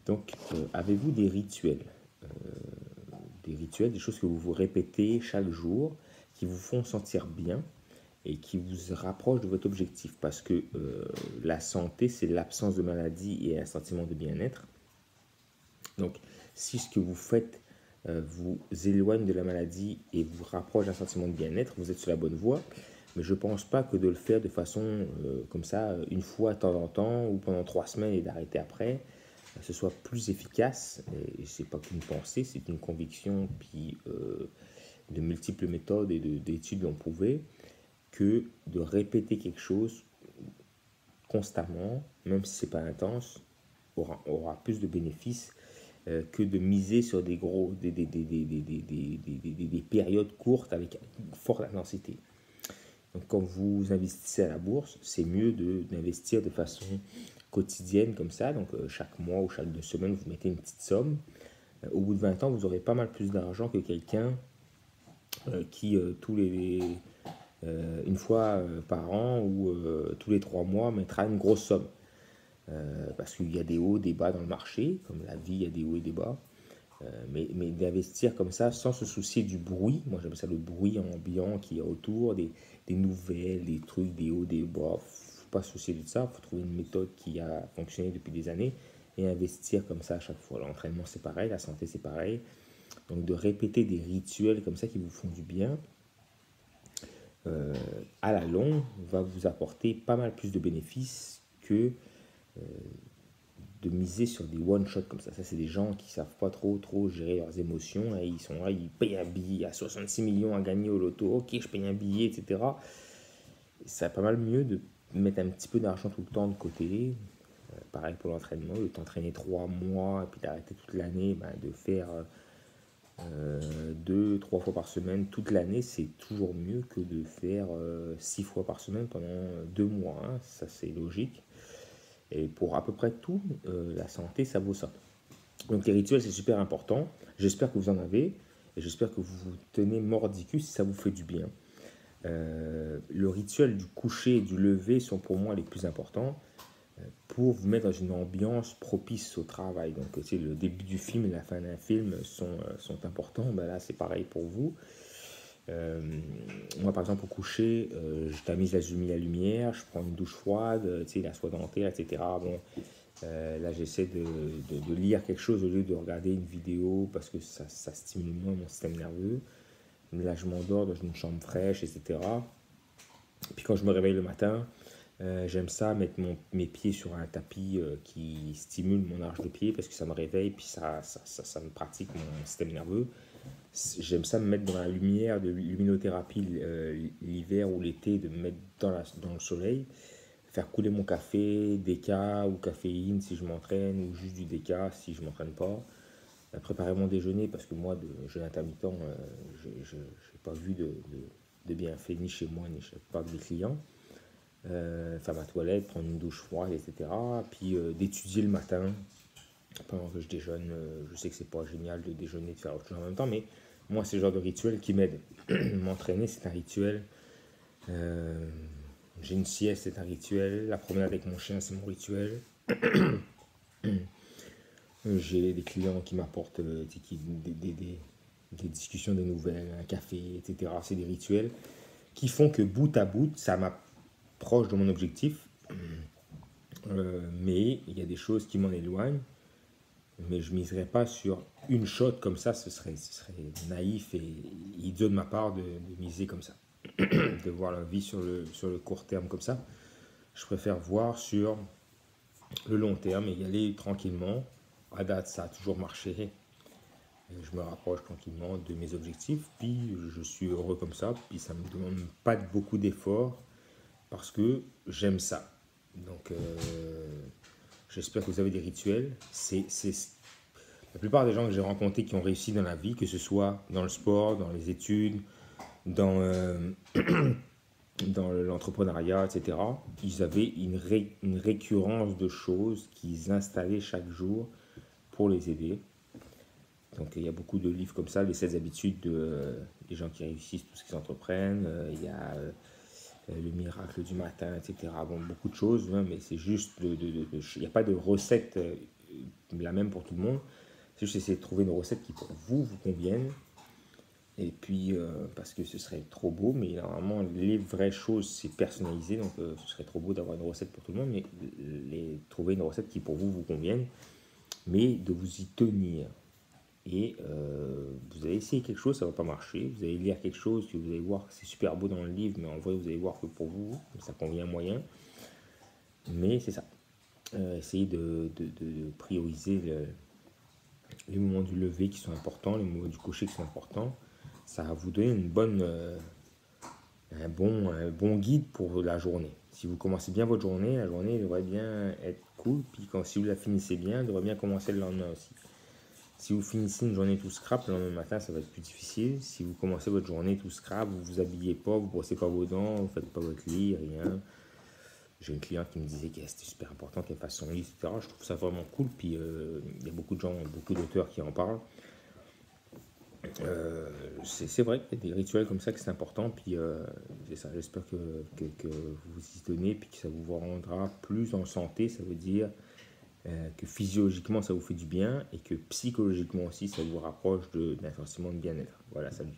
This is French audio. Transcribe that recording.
Donc, avez-vous des rituels? Des choses que vous vous répétez chaque jour, qui vous font sentir bien et qui vous rapprochent de votre objectif. Parce que la santé, c'est l'absence de maladie et un sentiment de bien-être. Donc, si ce que vous faites vous éloigne de la maladie et vous rapproche d'un sentiment de bien-être, vous êtes sur la bonne voie. Mais je ne pense pas que de le faire de façon comme ça, une fois de temps en temps ou pendant 3 semaines et d'arrêter après, ce soit plus efficace. Et ce n'est pas qu'une pensée, c'est une conviction. Puis de multiples méthodes et d'études l'ont prouvé que de répéter quelque chose constamment, même si ce n'est pas intense, aura plus de bénéfices que de miser sur des périodes courtes avec forte intensité. Donc quand vous investissez à la bourse, c'est mieux d'investir de façon quotidienne comme ça. Donc chaque mois ou chaque 2 semaines, vous mettez une petite somme. Au bout de 20 ans, vous aurez pas mal plus d'argent que quelqu'un qui, une fois par an ou tous les 3 mois, mettra une grosse somme. Parce qu'il y a des hauts, des bas dans le marché, comme la vie, il y a des hauts et des bas. Mais d'investir comme ça sans se soucier du bruit, moi j'aime ça le bruit ambiant qui est autour, des nouvelles, des trucs, des hauts, des bas, il ne faut pas se soucier de ça, il faut trouver une méthode qui a fonctionné depuis des années et investir comme ça à chaque fois. L'entraînement c'est pareil, la santé c'est pareil, donc de répéter des rituels comme ça qui vous font du bien, à la longue va vous apporter pas mal plus de bénéfices que de miser sur des one-shots comme ça. Ça, c'est des gens qui savent pas trop gérer leurs émotions. Et ils sont là, ils payent un billet à 66 millions à gagner au loto. Ok, je paye un billet, etc. C'est pas mal mieux de mettre un petit peu d'argent tout le temps de côté. Pareil pour l'entraînement, de t'entraîner 3 mois et puis d'arrêter toute l'année, de faire 2, 3 fois par semaine toute l'année, c'est toujours mieux que de faire 6 fois par semaine pendant 2 mois. Hein. Ça, c'est logique. Et pour à peu près tout, la santé, ça vaut ça. Donc les rituels, c'est super important. J'espère que vous en avez. Et j'espère que vous vous tenez mordicus si ça vous fait du bien. Le rituel du coucher et du lever sont pour moi les plus importants pour vous mettre dans une ambiance propice au travail. Donc tu sais, le début du film et la fin d'un film sont importants. Là, c'est pareil pour vous. Moi, par exemple, au coucher, je tamise la lumière, je prends une douche froide, tu sais, la soie dentaire, etc. Bon, là, j'essaie de lire quelque chose au lieu de regarder une vidéo parce que ça stimule moins mon système nerveux. Là, je m'endors dans une chambre fraîche, etc. Puis quand je me réveille le matin, j'aime ça, mettre mes pieds sur un tapis qui stimule mon arche de pied parce que ça me réveille, puis ça me pratique mon système nerveux. J'aime ça me mettre dans la lumière de luminothérapie l'hiver ou l'été, de me mettre dans le soleil, faire couler mon café, déca ou caféine si je m'entraîne, ou juste du déca si je m'entraîne pas. Préparer mon déjeuner parce que moi, de jeûne intermittent, je n'ai pas vu de bienfait ni chez moi ni chez pas des clients. Faire ma toilette, prendre une douche froide, etc. Puis d'étudier le matin pendant que je déjeune. Je sais que c'est pas génial de déjeuner, de faire autre chose en même temps, mais moi, c'est le genre de rituel qui m'aide. M'entraîner, c'est un rituel. J'ai une sieste, c'est un rituel. La promenade avec mon chien, c'est mon rituel. J'ai des clients qui m'apportent des discussions, des nouvelles, un café, etc. C'est des rituels qui font que bout à bout, ça m'approche de mon objectif. Mais il y a des choses qui m'en éloignent. Mais je ne miserais pas sur une shot comme ça, ce serait naïf et idiot de ma part de miser comme ça. De voir la vie sur le court terme comme ça. Je préfère voir sur le long terme et y aller tranquillement. À date, ça a toujours marché. Je me rapproche tranquillement de mes objectifs, puis je suis heureux comme ça, puis ça ne me demande pas beaucoup d'efforts parce que j'aime ça. Donc, j'espère que vous avez des rituels. La plupart des gens que j'ai rencontrés qui ont réussi dans la vie, que ce soit dans le sport, dans les études, dans l'entrepreneuriat, etc., ils avaient une récurrence de choses qu'ils installaient chaque jour pour les aider. Donc il y a beaucoup de livres comme ça, les 16 habitudes des gens qui réussissent tout ce qu'ils entreprennent. Il y a le miracle du matin, etc. Bon, beaucoup de choses, hein, mais c'est juste, il n'y a pas de recette la même pour tout le monde. C'est juste essayer de trouver une recette qui pour vous convienne. Et puis, parce que ce serait trop beau, mais normalement, les vraies choses, c'est personnalisé, donc ce serait trop beau d'avoir une recette pour tout le monde, mais trouver une recette qui pour vous convienne, mais de vous y tenir. Et vous allez essayer quelque chose, ça ne va pas marcher, vous allez lire quelque chose, que vous allez voir que c'est super beau dans le livre, mais en vrai, vous allez voir que pour vous, ça convient moyen. Mais c'est ça. Essayez de prioriser les moments du lever qui sont importants, les moments du coucher qui sont importants. Ça va vous donner un bon guide pour la journée. Si vous commencez bien votre journée, la journée devrait bien être cool. Puis si vous la finissez bien, elle devrait bien commencer le lendemain aussi. Si vous finissez une journée tout scrap, le lendemain matin, ça va être plus difficile. Si vous commencez votre journée tout scrap, vous vous habillez pas, vous brossez pas vos dents, vous faites pas votre lit, rien. J'ai une cliente qui me disait que c'était super important qu'elle fasse son lit, etc. Je trouve ça vraiment cool. Puis il y a beaucoup de gens, beaucoup d'auteurs qui en parlent. C'est vrai qu'il y a des rituels comme ça que c'est important, puis j'espère que vous y tenez, puis que ça vous rendra plus en santé. Ça veut dire que physiologiquement ça vous fait du bien, et que psychologiquement aussi ça vous rapproche d'un sentiment de bien-être. Voilà, salut.